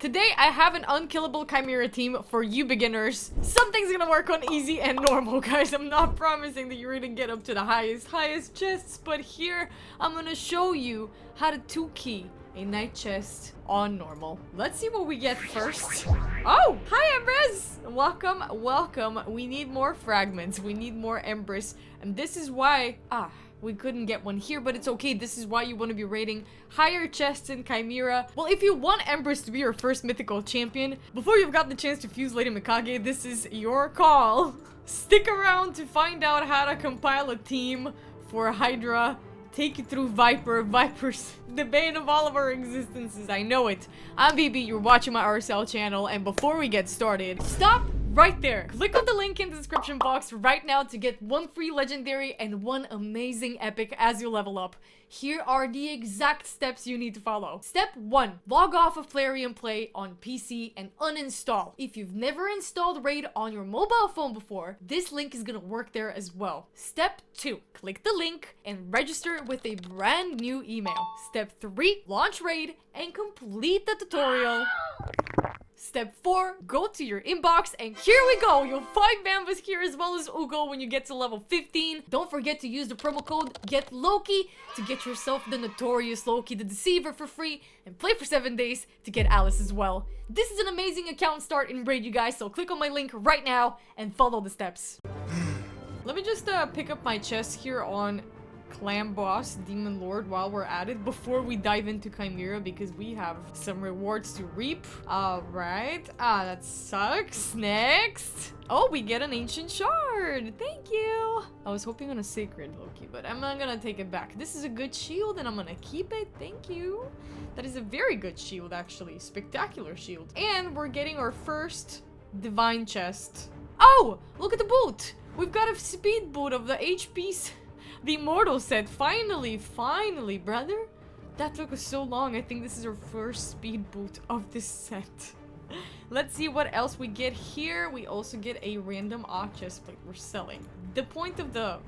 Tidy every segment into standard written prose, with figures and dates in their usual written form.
Today, I have an unkillable chimera team for you beginners. Something's gonna work on easy and normal, guys. I'm not promising that you're gonna get up to the highest chests, but here, I'm gonna show you how to 2-key a night chest on normal. Let's see what we get first. Oh, hi Empress! Welcome. We need more fragments. We need more Empress. And this is why... we couldn't get one here, but it's okay. This is why you want to be rating higher chests in Chimera. Well, if you want Empress to be your first mythical champion, before you've got the chance to fuse Lady Mikage, this is your call. Stick around to find out how to compile a team for Hydra. Take you through Viper's the bane of all of our existences. I know it. I'm BB, you're watching my RSL channel, and before we get started, stop right there. Click on the link in the description box right now to get 1 free legendary and 1 amazing epic as you level up. Here are the exact steps you need to follow. Step 1. Log off of Plarium Play on PC and uninstall. If you've never installed Raid on your mobile phone before, this link is gonna work there as well. Step 2. Click the link and register with a brand new email. Step 3. Launch Raid and complete the tutorial. Step 4, go to your inbox, and here we go! You'll find Bambus here as well as Ugo when you get to level 15. Don't forget to use the promo code GETLOKI to get yourself the notorious Loki the Deceiver for free, and play for 7 days to get Alice as well. This is an amazing account start in Raid, you guys, so click on my link right now and follow the steps. Let me just pick up my chest here on Clan Boss, Demon Lord, while we're at it, before we dive into Chimera, because we have some rewards to reap. Alright. That sucks. Next. Oh, we get an ancient shard. Thank you. I was hoping on a sacred Loki, but I'm not gonna take it back. This is a good shield, and I'm gonna keep it. Thank you. That is a very good shield, actually. Spectacular shield. And we're getting our first divine chest. Oh, look at the boot. We've got a speed boot of the HP's. The Immortal set. Finally, brother. That took us so long. I think this is our first speed boot of this set. Let's see what else we get here. We also get a random chest plate we're selling. The point of the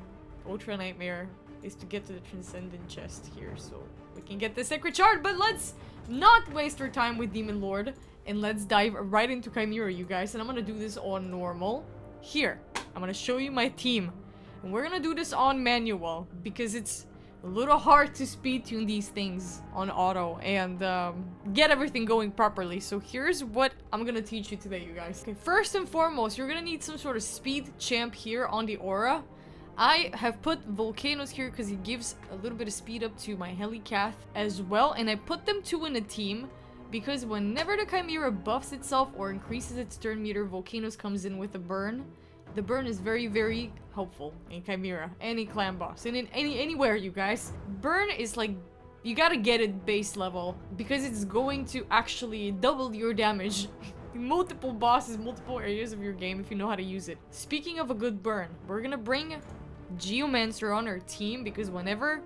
Ultra Nightmare is to get to the Transcendent chest here, so we can get the Sacred Shard. But let's not waste our time with Demon Lord, and let's dive right into Chimera, you guys. And I'm gonna do this on normal. Here, I'm gonna show you my team. And we're gonna do this on manual because it's a little hard to speed tune these things on auto and get everything going properly. So here's what I'm gonna teach you today, you guys. Okay, first and foremost, you're gonna need some sort of speed champ here on the aura. I have put Volcanoes here because he gives a little bit of speed up to my Helicath as well. And I put them 2 in a team because whenever the Chimera buffs itself or increases its turn meter, Volcanoes comes in with a burn. The burn is very, very helpful in Chimera, any clan boss, and in anywhere, you guys. Burn is like, you gotta get it base level because it's going to actually double your damage in multiple bosses, multiple areas of your game if you know how to use it. Speaking of a good burn, we're gonna bring Geomancer on our team because whenever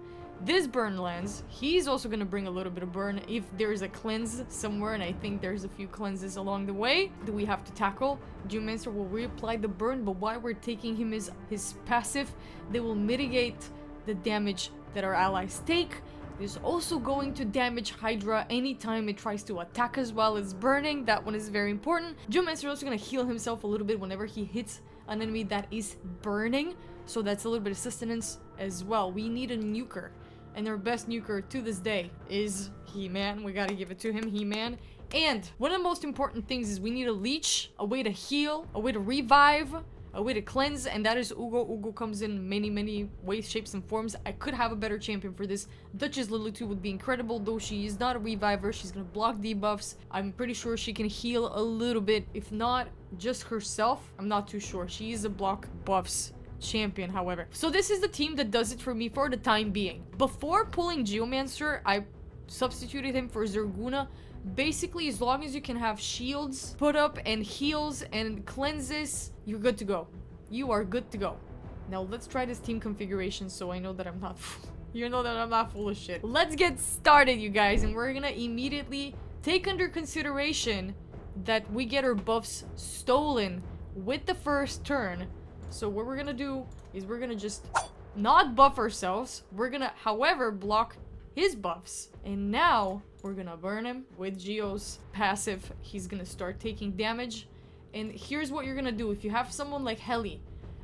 this burn lands, he's also gonna bring a little bit of burn if there's a cleanse somewhere, and I think there's a few cleanses along the way that we have to tackle. Geomancer will reapply the burn, but while we're taking him his passive, they will mitigate the damage that our allies take. It is also going to damage Hydra anytime it tries to attack us while it's burning. That one is very important. Geomancer is also gonna heal himself a little bit whenever he hits an enemy that is burning, so that's a little bit of sustenance as well. We need a nuker. And our best nuker to this day is He-Man. We gotta give it to him, He-Man. And one of the most important things is we need a leech, a way to heal, a way to revive, a way to cleanse, and that is Ugo. Ugo comes in many ways, shapes, and forms. I could have a better champion for this. Duchess Lilitu would be incredible, though she is not a reviver. She's gonna block debuffs. I'm pretty sure she can heal a little bit, if not just herself. I'm not too sure. She is a block buffs champion, however. So this is the team that does it for me for the time being. Before pulling Geomancer, I substituted him for Zerguna. Basically, as long as you can have shields put up and heals and cleanses, you're good to go. You are good to go. Now let's try this team configuration so I know that I'm not you know that I'm not full of shit. Let's get started, you guys, and we're gonna immediately take under consideration that we get our buffs stolen with the first turn. So what we're gonna do is we're gonna just not buff ourselves. We're gonna, however, block his buffs. And now we're gonna burn him with Geo's passive. He's gonna start taking damage. And here's what you're gonna do. If you have someone like Heli,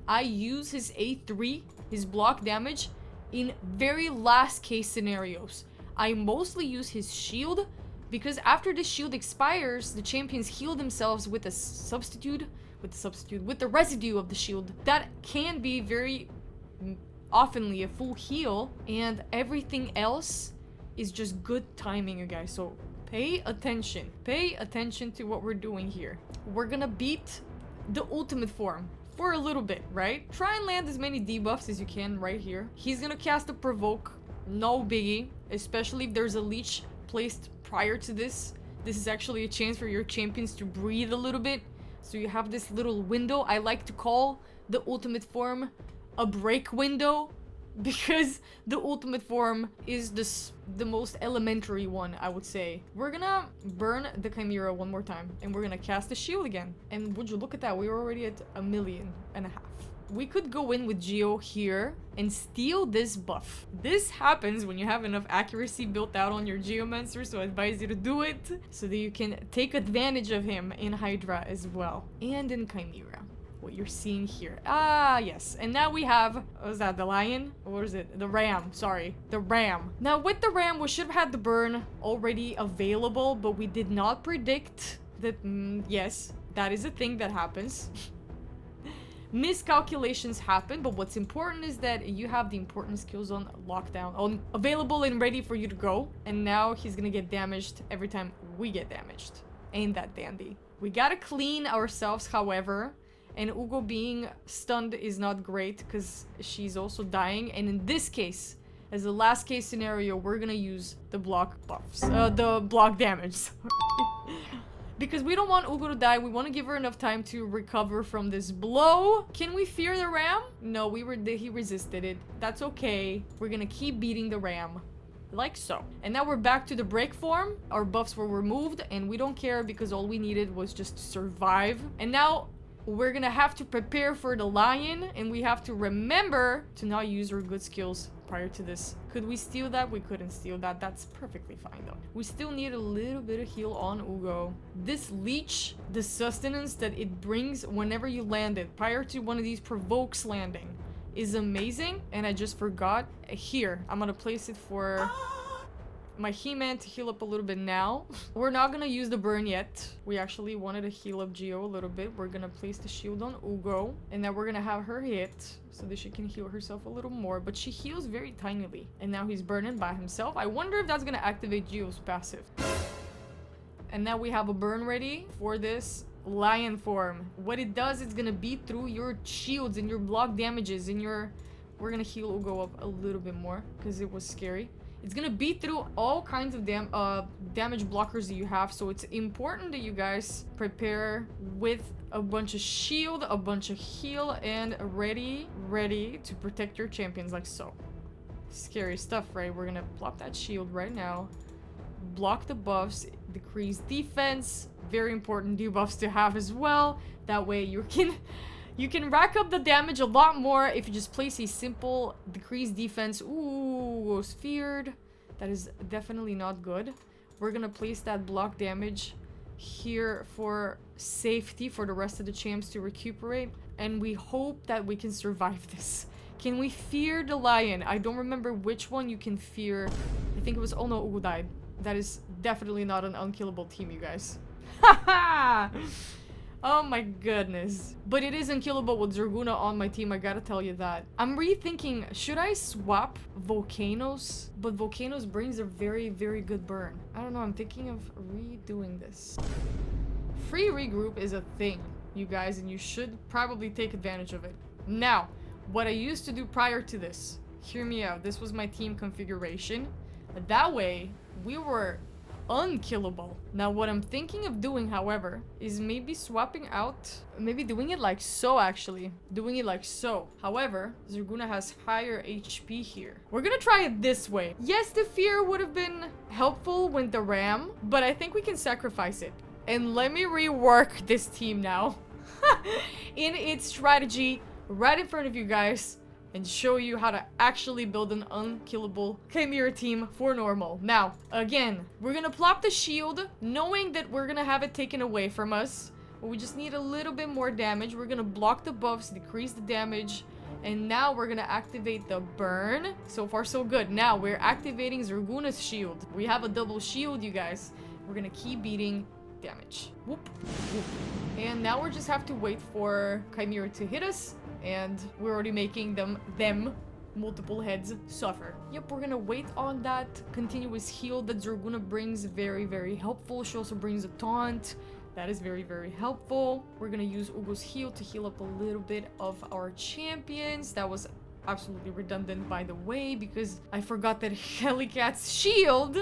I use his A3, his block damage, in very last case scenarios. I mostly use his shield, because after the shield expires, the champions heal themselves with with the residue of the shield. That can be very oftenly a full heal, and everything else is just good timing, you guys. So pay attention. Pay attention to what we're doing here. We're gonna beat the ultimate form for a little bit, right? Try and land as many debuffs as you can right here. He's gonna cast a provoke. No biggie, especially if there's a leech placed prior to this. This is actually a chance for your champions to breathe a little bit. So you have this little window. I like to call the ultimate form a break window, because the ultimate form is the most elementary one, I would say. We're gonna burn the Chimera one more time, and we're gonna cast the shield again. And would you look at that, we're already at 1.5 million. We could go in with Geo here and steal this buff. This happens when you have enough accuracy built out on your Geomancer, so I advise you to do it so that you can take advantage of him in Hydra as well, and in Chimera. What you're seeing here. Ah, yes. And now we have, what was that, the lion? Or what is it? The ram. Sorry. The ram. Now, with the ram, we should have had the burn already available, but we did not predict that, yes, that is a thing that happens. Miscalculations happen, but what's important is that you have the important skills on lockdown, available and ready for you to go. And now he's gonna get damaged every time we get damaged. Ain't that dandy? We gotta clean ourselves, however. And Ugo being stunned is not great, because she's also dying. And in this case, as a last case scenario, we're gonna use the block buffs. The block damage. Because we don't want Ugo to die. We want to give her enough time to recover from this blow. Can we fear the ram? No, he resisted it. That's okay. We're gonna keep beating the ram. Like so. And now we're back to the break form. Our buffs were removed, and we don't care because all we needed was just to survive. And now we're gonna have to prepare for the lion, and we have to remember to not use our good skills prior to this. Could we steal that? We couldn't steal that. That's perfectly fine though. We still need a little bit of heal on Ugo. This leech, the sustenance that it brings whenever you land it, prior to one of these provokes landing, is amazing. And I just forgot. Here, I'm gonna place it for my He-Man to heal up a little bit now. We're not gonna use the burn yet. We actually wanted to heal up Geo a little bit. We're gonna place the shield on Ugo, and then we're gonna have her hit so that she can heal herself a little more, but she heals very tinily. And now he's burning by himself. I wonder if that's gonna activate Geo's passive. And now we have a burn ready for this lion form. What it does, it's gonna beat through your shields and your block damages and your... We're gonna heal Ugo up a little bit more because it was scary. It's gonna beat through all kinds of damage blockers that you have, so it's important that you guys prepare with a bunch of shield, a bunch of heal, and ready to protect your champions like so. Scary stuff, right? We're gonna plop that shield right now. Block the buffs, decrease defense. Very important debuffs to have as well. That way you can rack up the damage a lot more if you just place a simple decreased defense. Ooh, was feared. That is definitely not good. We're gonna place that block damage here for safety for the rest of the champs to recuperate. And we hope that we can survive this. Can we fear the lion? I don't remember which one you can fear. I think it was... Oh no, Ugo died. That is definitely not an unkillable team, you guys. Haha! Oh my goodness. But it is unkillable with Zerguna on my team, I gotta tell you that. I'm rethinking, should I swap Volcanoes? But Volcanoes brings a very, very good burn. I don't know, I'm thinking of redoing this. Free regroup is a thing, you guys, and you should probably take advantage of it. Now, what I used to do prior to this, hear me out, this was my team configuration. That way, we were unkillable. Now what I'm thinking of doing, however, is maybe swapping out, maybe doing it like so, actually. Doing it like so. However, Zerguna has higher HP here. We're gonna try it this way. Yes, the fear would have been helpful with the ram, but I think we can sacrifice it. And let me rework this team now. In its strategy, right in front of you guys. and show you how to actually build an unkillable Chimera team for normal. Now, again, we're gonna plop the shield, knowing that we're gonna have it taken away from us. But we just need a little bit more damage. We're gonna block the buffs, decrease the damage, and now we're gonna activate the burn. So far, so good. Now, we're activating Zerguna's shield. We have a double shield, you guys. We're gonna keep beating damage. Whoop, whoop. And now we just have to wait for Chimera to hit us, and we're already making them multiple heads suffer. Yep, we're gonna wait on that continuous heal that Zerguna brings. Very, very helpful. She also brings a taunt. That is very, very helpful. We're gonna use Ugo's heal to heal up a little bit of our champions. That was absolutely redundant, by the way, because I forgot that Helicat's shield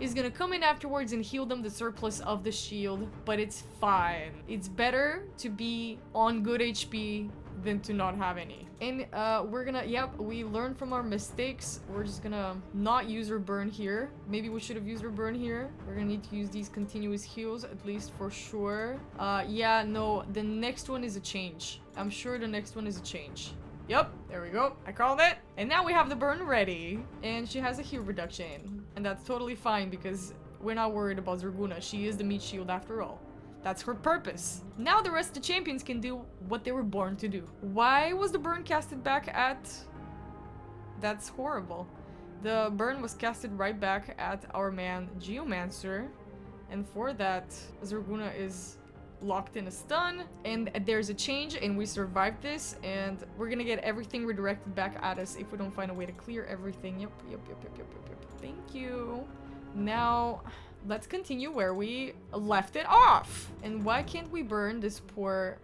is gonna come in afterwards and heal them the surplus of the shield, but it's fine. It's better to be on good HP than to not have any. And we're gonna, yep, we learned from our mistakes. We're just gonna not use her burn here. Maybe we should have used her burn here. We're gonna need to use these continuous heals, at least for sure. Yeah, no, the next one is a change. I'm sure the next one is a change. Yep, there we go. I called it. And now we have the burn ready. And she has a heal reduction. And that's totally fine because we're not worried about Zerguna. She is the meat shield after all. That's her purpose. Now the rest of the champions can do what they were born to do. Why was the burn casted back at... That's horrible. The burn was casted right back at our man Geomancer. And for that, Zerguna is locked in a stun, and there's a change, and we survived this, and we're gonna get everything redirected back at us if we don't find a way to clear everything. Yep. Thank you. Now, let's continue where we left it off. And why can't we burn this poor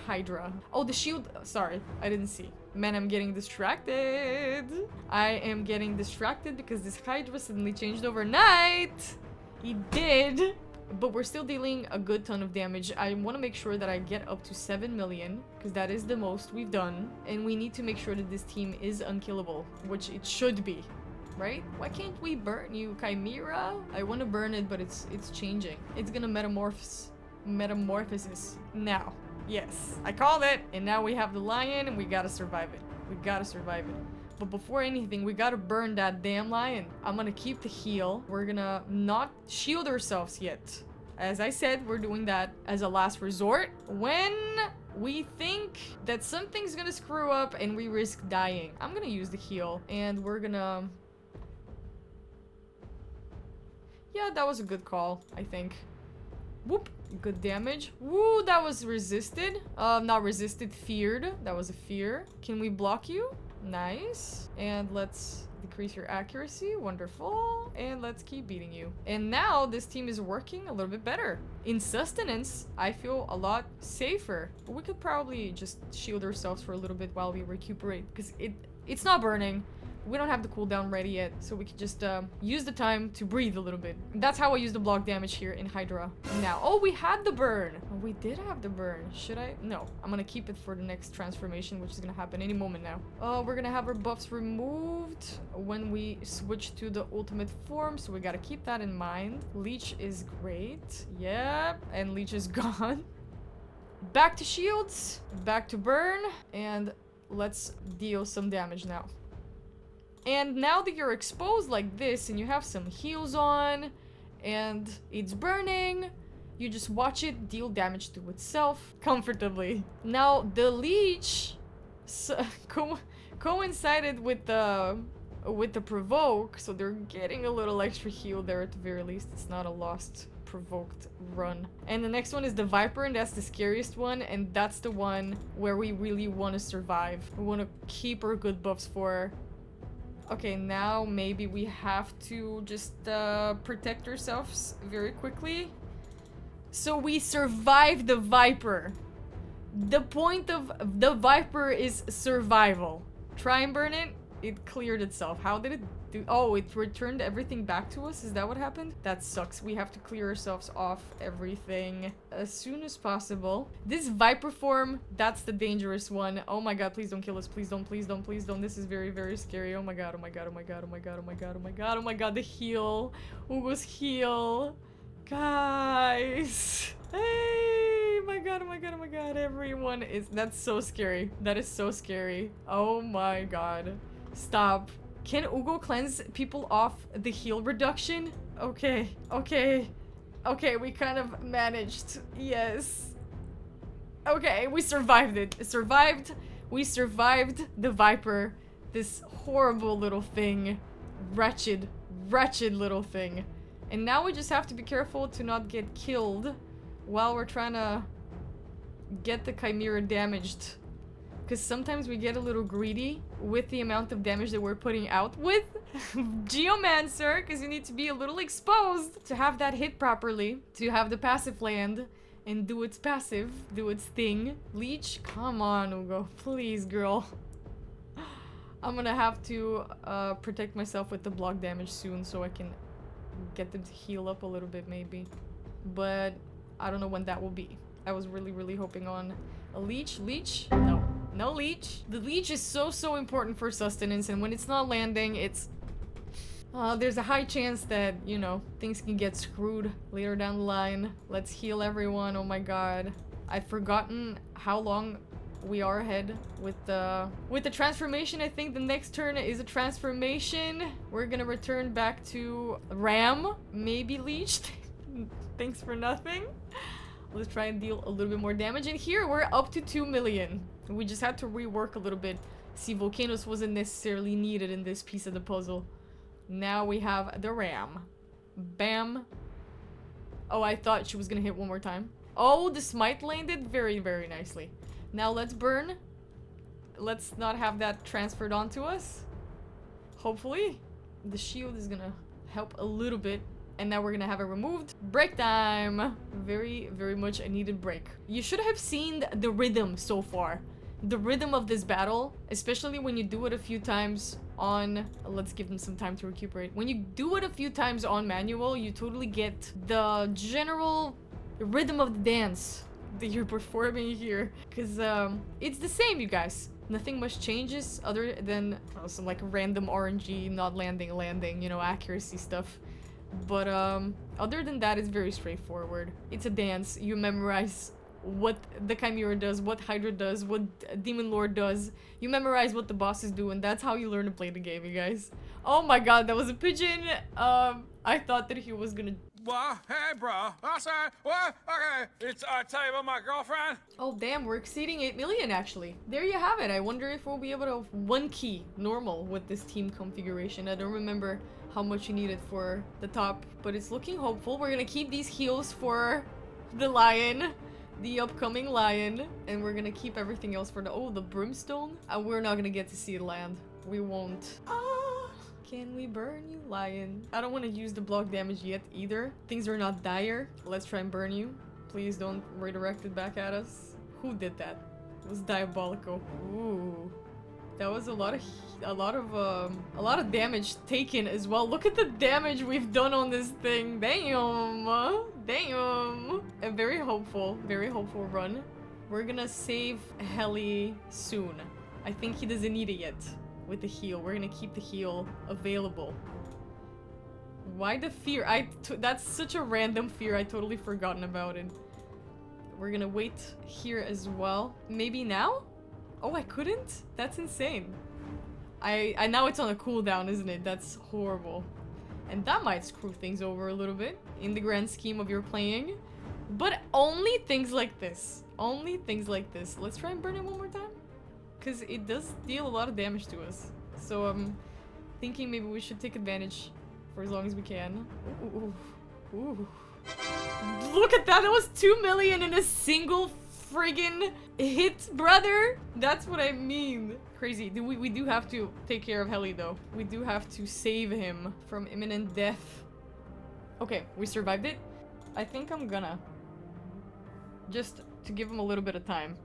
Hydra? Oh, the shield. Sorry, I didn't see. Man, I'm getting distracted. I am getting distracted because this Hydra suddenly changed overnight. He did. But we're still dealing a good ton of damage. I want to make sure that I get up to 7 million, because that is the most we've done. And we need to make sure that this team is unkillable, which it should be, right? Why can't we burn you, Chimera? I want to burn it, but it's changing. It's gonna metamorphosis now. Yes, I called it. And now we have the lion, and we gotta survive it. We gotta survive it. But before anything, we gotta burn that damn lion. I'm gonna keep the heal. We're gonna not shield ourselves yet. As I said, we're doing that as a last resort. When we think that something's gonna screw up and we risk dying, I'm gonna use the heal. And we're gonna... Yeah, that was a good call, I think. Whoop. Good damage. Woo, that was resisted. Not resisted, feared. That was a fear. Can we block you? Nice. And let's decrease your accuracy. Wonderful. And let's keep beating you. And now this team is working a little bit better. In sustenance, I feel a lot safer. But we could probably just shield ourselves for a little bit while we recuperate, because it's not burning. We don't have the cooldown ready yet, so we can just use the time to breathe a little bit. That's how I use the block damage here in Hydra. Now, oh, we had the burn. Oh, we did have the burn. Should I? No, I'm gonna keep it for the next transformation, which is gonna happen any moment now. Oh, we're gonna have our buffs removed when we switch to the ultimate form, so we gotta keep that in mind. Leech is great. Yep, and Leech is gone. Back to shields, back to burn, and let's deal some damage now. And now that you're exposed like this and you have some heals on and it's burning, you just watch it deal damage to itself comfortably. Now the leech coincided with the provoke, so they're getting a little extra heal there at the very least. It's not a lost provoked run. And the next one is the Viper, and that's the scariest one, and that's the one where we really want to survive. We want to keep our good buffs for... Okay, now maybe we have to just protect ourselves very quickly. So we survived the Viper. The point of the Viper is survival. Try and burn it. It cleared itself. How did it do? Oh, it returned everything back to us? Is that what happened? That sucks. We have to clear ourselves off everything as soon as possible. This Viper form, that's the dangerous one. Oh my god, please don't kill us. Please don't, please don't, please don't. This is very, very scary. Oh my god, oh my god, oh my god, oh my god, oh my god, oh my god, oh my god, the heal. Ugo's heal. Guys. Hey, my god, oh my my god, oh my god, everyone is... That's so scary. That is so scary. Oh my god. Stop. Can Ugo cleanse people off the heal reduction? Okay, okay. Okay, we kind of managed. Yes. Okay, we survived it. Survived. We survived the Viper. This horrible little thing. Wretched, wretched little thing. And now we just have to be careful to not get killed while we're trying to get the Chimera damaged. Because sometimes we get a little greedy with the amount of damage that we're putting out with Geomancer, because you need to be a little exposed to have that hit properly, to have the passive land and do its passive, do its thing. Leech? Come on, Ugo. Please, girl. I'm gonna have to protect myself with the block damage soon so I can get them to heal up a little bit, maybe. But I don't know when that will be. I was really, really hoping on a leech. Leech? No. No leech. The leech is so important for sustenance, and when it's not landing, it's... there's a high chance that, you know, things can get screwed later down the line. Let's heal everyone. Oh my god. I've forgotten how long we are ahead with the transformation. I think the next turn is a transformation. We're gonna return back to Ram. Maybe Leech. Thanks for nothing. Let's try and deal a little bit more damage. And here we're up to 2 million. We just had to rework a little bit. See, Volcanoes wasn't necessarily needed in this piece of the puzzle. Now we have the Ram. Bam. Oh, I thought she was gonna hit one more time. Oh, the smite landed very, very nicely. Now let's burn. Let's not have that transferred onto us. Hopefully. The shield is gonna help a little bit. And now we're gonna have it removed. Break time. Very, very much a needed break. You should have seen the rhythm so far. The rhythm of this battle, especially when you do it a few times on... Let's give them some time to recuperate. When you do it a few times on manual, you totally get the general rhythm of the dance that you're performing here. Because it's the same, you guys. Nothing much changes other than some like random RNG, not landing, you know, accuracy stuff. But other than that, it's very straightforward. It's a dance. You memorize what the Chimera does, what Hydra does, what Demon Lord does. You memorize what the bosses do, and that's how you learn to play the game, you guys. Oh my god, that was a pigeon. I thought that he was gonna... What? Hey, bro. I'm sorry. What? Okay. It's, tell you about my girlfriend. Oh, damn. We're exceeding 8 million, actually. There you have it. I wonder if we'll be able to one key normal with this team configuration. I don't remember how much you needed for the top, but it's looking hopeful. We're gonna keep these heals for the lion, the upcoming lion, and we're gonna keep everything else for the... Oh, the brimstone? We're not gonna get to see it land. We won't. Can we burn you, lion? I don't want to use the block damage yet either. Things are not dire. Let's try and burn you. Please don't redirect it back at us. Who did that? It was diabolical. Ooh. That was a lot of damage taken as well. Look at the damage we've done on this thing. Damn. Damn. A very hopeful run. We're gonna save Heli soon. I think he doesn't need it yet. With the heal. We're gonna keep the heal available. Why the fear? That's such a random fear. I totally forgotten about it. We're gonna wait here as well. Maybe now? Oh, I couldn't? That's insane. I now it's on a cooldown, isn't it? That's horrible. And that might screw things over a little bit in the grand scheme of your playing. But only things like this. Only things like this. Let's try and burn it one more time. Because it does deal a lot of damage to us. So I'm thinking maybe we should take advantage for as long as we can. Ooh, ooh, ooh. Look at that! That was 2 million in a single friggin' hit, brother! That's what I mean. Crazy. We do have to take care of Heli, though. We do have to save him from imminent death. Okay, we survived it. I think I'm gonna... just to give him a little bit of time.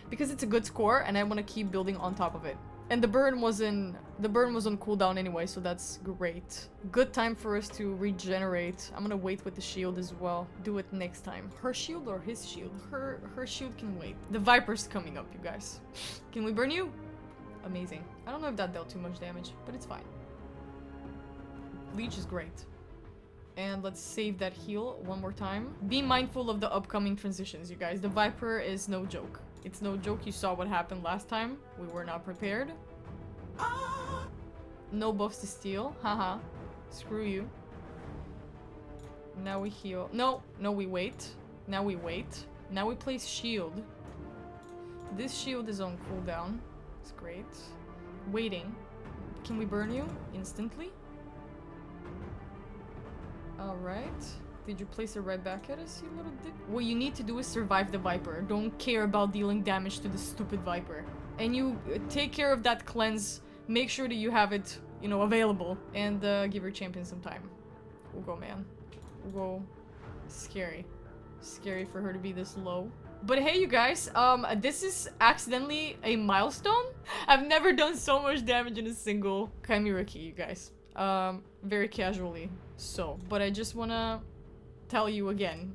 Because it's a good score, and I want to keep building on top of it. And the burn was on cooldown anyway, so that's great. Good time for us to regenerate. I'm gonna wait with the shield as well. Do it next time. Her shield or his shield? Her shield can wait. The Viper's coming up, you guys. Can we burn you? Amazing. I don't know if that dealt too much damage, but it's fine. Leech is great. And let's save that heal one more time. Be mindful of the upcoming transitions, you guys. The Viper is no joke. It's no joke. You saw what happened last time. We were not prepared. No buffs to steal. Haha. Screw you. Now we heal. No, we wait. Now we wait. Now we place shield. This shield is on cooldown. It's great. Waiting. Can we burn you instantly? Alright. Did you place it right back at us, you little dick? What you need to do is survive the Viper. Don't care about dealing damage to the stupid Viper. And you take care of that cleanse. Make sure that you have it, you know, available. And give your champion some time. We'll go, man. We'll go. Scary. Scary for her to be this low. But hey, you guys, this is accidentally a milestone. I've never done so much damage in a single Chimera key, you guys. Very casually. So, but I just wanna tell you again.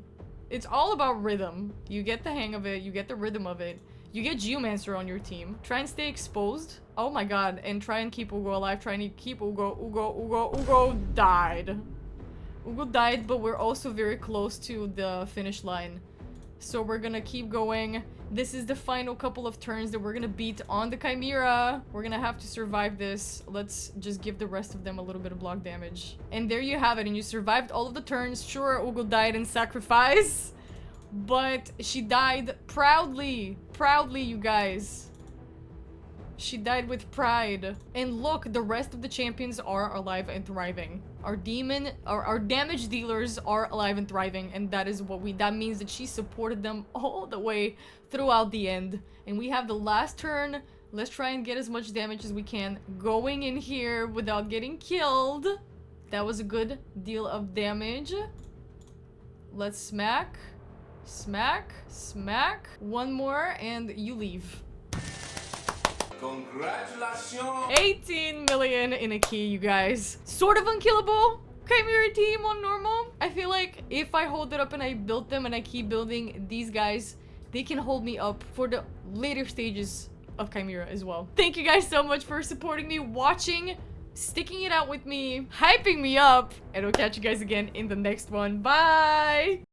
It's all about rhythm. You get the hang of it, you get the rhythm of it. You get Geomancer on your team. Try and stay exposed. Oh my god, and try and keep Ugo alive. Try and keep Ugo. Ugo died. Ugo died, but we're also very close to the finish line. So we're gonna keep going. This is the final couple of turns that we're gonna beat on the Chimera. We're gonna have to survive this. Let's just give the rest of them a little bit of block damage. And there you have it. And you survived all of the turns. Sure, Ugo died in sacrifice. But she died proudly. Proudly, you guys. She died with pride. And look, the rest of the champions are alive and thriving. Our damage dealers are alive and thriving, and that means that she supported them all the way throughout the end. And we have the last turn. Let's try and get as much damage as we can going in here without getting killed. That was a good deal of damage. Let's smack. Smack. Smack. One more and you leave. Congratulations! 18 million in a key, you guys. Sort of unkillable. Chimera team on normal. I feel like if I hold it up and I build them and I keep building these guys, they can hold me up for the later stages of Chimera as well. Thank you guys so much for supporting me, watching, sticking it out with me, hyping me up, and I'll catch you guys again in the next one. Bye!